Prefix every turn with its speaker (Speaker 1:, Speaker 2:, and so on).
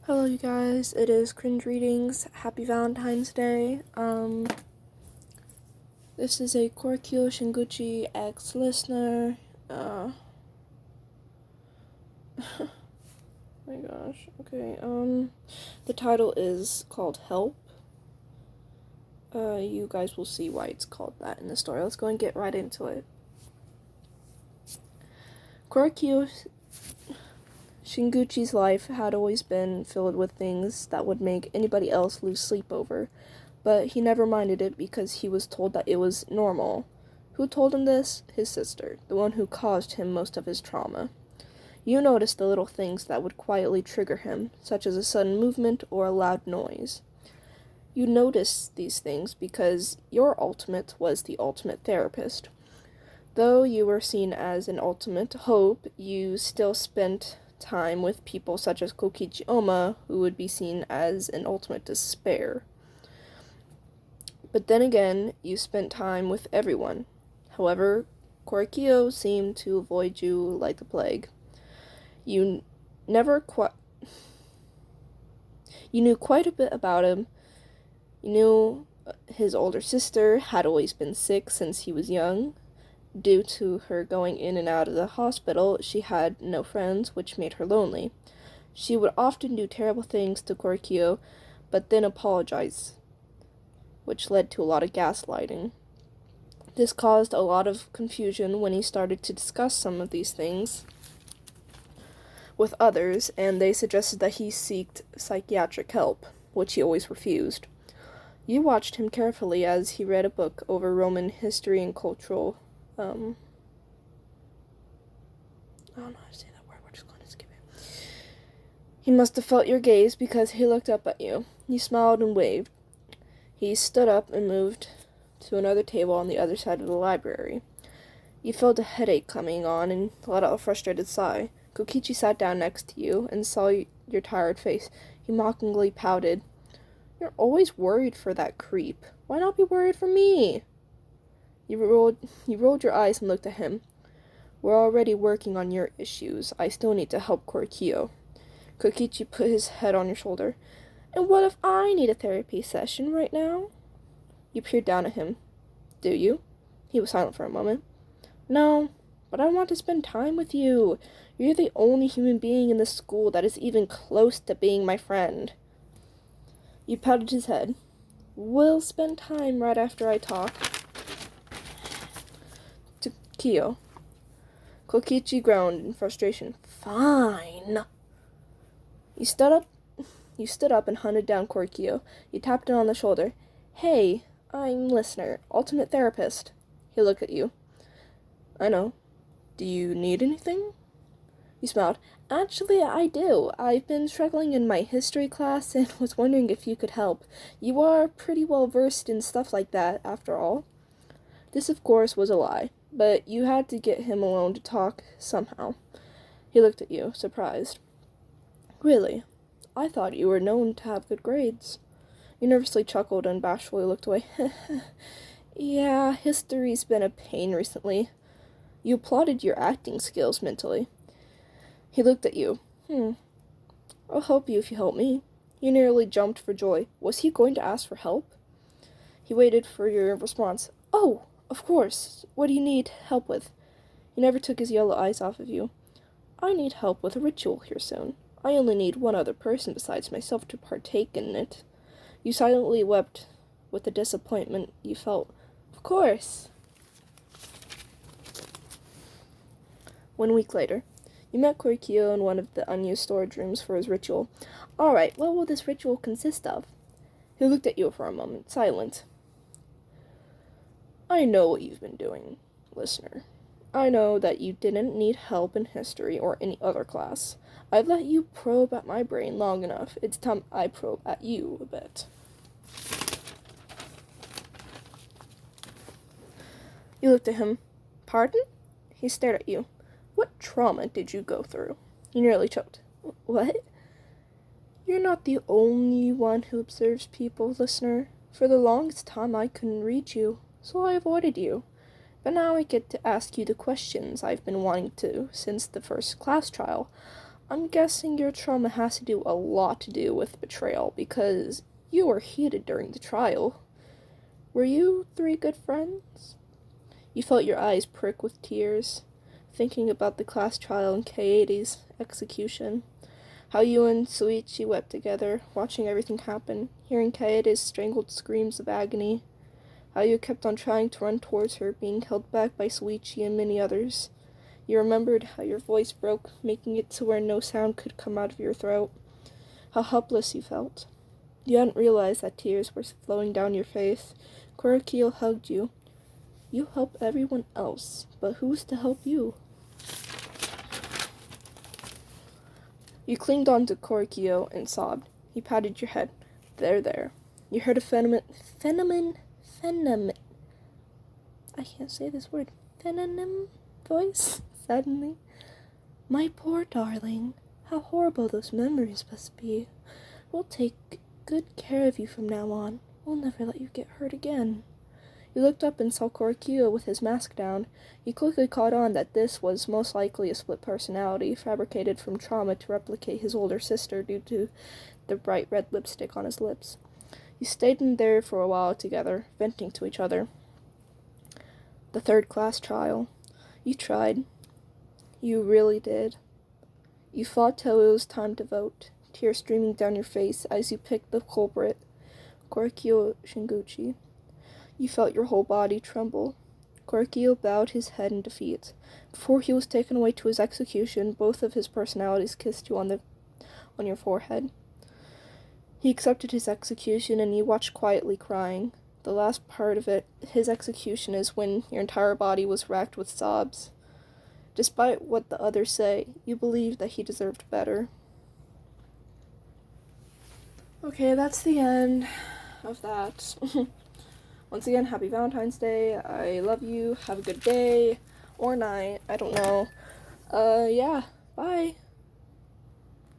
Speaker 1: Hello, you guys. It is Cringe Readings. Happy Valentine's Day. This is a Korekiyo Shinguji ex-listener. Oh my gosh. Okay. The title is called Help. You guys will see why it's called that in the story. Let's go and get right into it. Korekiyo Shinguji's life had always been filled with things that would make anybody else lose sleep over, but he never minded it because he was told that it was normal. Who told him this? His sister, the one who caused him most of his trauma. You noticed the little things that would quietly trigger him, such as a sudden movement or a loud noise. You noticed these things because your ultimate was the ultimate therapist. Though you were seen as an ultimate hope, you still spent time with people such as Korekiyo, who would be seen as an ultimate despair. But then again, you spent time with everyone. However, Korekiyo seemed to avoid you like the plague. You knew quite a bit about him. You knew his older sister had always been sick since he was young. Due to her going in and out of the hospital, she had no friends, which made her lonely. She would often do terrible things to Korekiyo, but then apologize, which led to a lot of gaslighting. This caused a lot of confusion when he started to discuss some of these things with others, and they suggested that he seek psychiatric help, which he always refused. You watched him carefully as he read a book over Roman history and cultural I don't know how to say that word, we're just going to skip it. He must have felt your gaze because he looked up at you. You smiled and waved. He stood up and moved to another table on the other side of the library. You felt a headache coming on and let out a frustrated sigh. Kokichi sat down next to you and saw your tired face. He mockingly pouted. You're always worried for that creep. Why not be worried for me? You rolled your eyes and looked at him. We're already working on your issues. I still need to help Korekiyo. Kokichi put his head on your shoulder. And what if I need a therapy session right now? You peered down at him. Do you? He was silent for a moment. No, but I want to spend time with you. You're the only human being in the school that is even close to being my friend. You patted his head. We'll spend time right after I talk to Kiyo. Kokichi groaned in frustration. Fine. You stood up and hunted down Korekiyo. You tapped him on the shoulder. Hey, I'm listener, ultimate therapist. He looked at you. I know. Do you need anything? You smiled. Actually, I do. I've been struggling in my history class and was wondering if you could help. You are pretty well versed in stuff like that, after all. This, of course, was a lie, but you had to get him alone to talk somehow. He looked at you, surprised. Really? I thought you were known to have good grades. You nervously chuckled and bashfully looked away. Yeah, history's been a pain recently. You applauded your acting skills mentally. He looked at you. I'll help you if you help me. You nearly jumped for joy. Was he going to ask for help? He waited for your response. Oh, of course. What do you need help with? He never took his yellow eyes off of you. I need help with a ritual here soon. I only need one other person besides myself to partake in it. You silently wept with the disappointment you felt. Of course. 1 week later, you met Korekiyo in one of the unused storage rooms for his ritual. All right, what will this ritual consist of? He looked at you for a moment, silent. I know what you've been doing, listener. I know that you didn't need help in history or any other class. I've let you probe at my brain long enough. It's time I probe at you a bit. You looked at him. Pardon? He stared at you. What trauma did you go through? You nearly choked. What? You're not the only one who observes people, listener. For the longest time I couldn't read you, so I avoided you. But now I get to ask you the questions I've been wanting to since the first class trial. I'm guessing your trauma has to do a lot to do with betrayal, because you were heated during the trial. Were you three good friends? You felt your eyes prick with tears, thinking about the class trial and Kaede's execution. How you and Suichi wept together, watching everything happen, hearing Kaede's strangled screams of agony. How you kept on trying to run towards her, being held back by Suichi and many others. You remembered how your voice broke, making it to where no sound could come out of your throat. How helpless you felt. You hadn't realized that tears were flowing down your face. Korekiyo hugged you. You help everyone else, but who's to help you? You clinged on to Korekiyo and sobbed. He patted your head. There. You heard a phenomen. I can't say this word. Phenonym voice, suddenly. My poor darling. How horrible those memories must be. We'll take good care of you from now on. We'll never let you get hurt again. He looked up and saw Korekiyo with his mask down. He quickly caught on that this was most likely a split personality, fabricated from trauma to replicate his older sister due to the bright red lipstick on his lips. You stayed in there for a while together, venting to each other. The third class trial. You tried. You really did. You fought till it was time to vote, tears streaming down your face as you picked the culprit, Korekiyo Shinguji. You felt your whole body tremble. Korekiyo bowed his head in defeat. Before he was taken away to his execution, both of his personalities kissed you on your forehead. He accepted his execution, and you watched quietly, crying. The last part of it, his execution, is when your entire body was racked with sobs. Despite what the others say, you believed that he deserved better. Okay, that's the end of that. Once again, happy Valentine's Day. I love you. Have a good day or night. I don't know. Yeah. Bye.